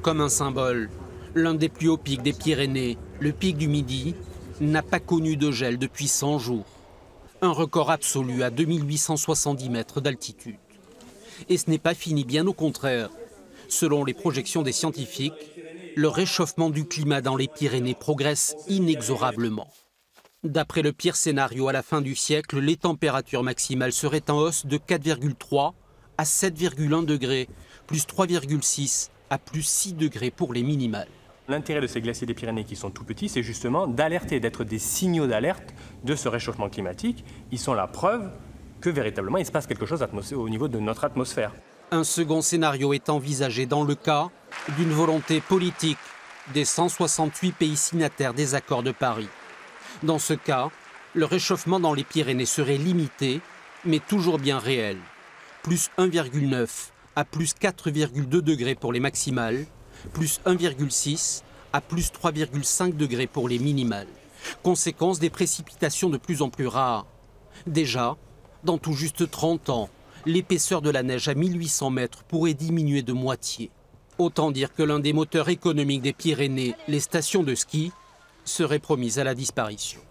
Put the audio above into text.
Comme un symbole, l'un des plus hauts pics des Pyrénées, le pic du Midi, n'a pas connu de gel depuis 100 jours. Un record absolu à 2870 mètres d'altitude. Et ce n'est pas fini, bien au contraire. Selon les projections des scientifiques, le réchauffement du climat dans les Pyrénées progresse inexorablement. D'après le pire scénario, à la fin du siècle, les températures maximales seraient en hausse de 4,3 à 7,1 degrés, plus 3,6 à plus 6 degrés pour les minimales. L'intérêt de ces glaciers des Pyrénées qui sont tout petits, c'est justement d'alerter, d'être des signaux d'alerte de ce réchauffement climatique. Ils sont la preuve que véritablement il se passe quelque chose au niveau de notre atmosphère. Un second scénario est envisagé dans le cas d'une volonté politique des 168 pays signataires des accords de Paris. Dans ce cas, le réchauffement dans les Pyrénées serait limité, mais toujours bien réel. Plus 1,9 à plus 4,2 degrés pour les maximales, plus 1,6 à plus 3,5 degrés pour les minimales. Conséquence des précipitations de plus en plus rares. Déjà, dans tout juste 30 ans, l'épaisseur de la neige à 1800 mètres pourrait diminuer de moitié. Autant dire que l'un des moteurs économiques des Pyrénées, les stations de ski, serait promis à la disparition.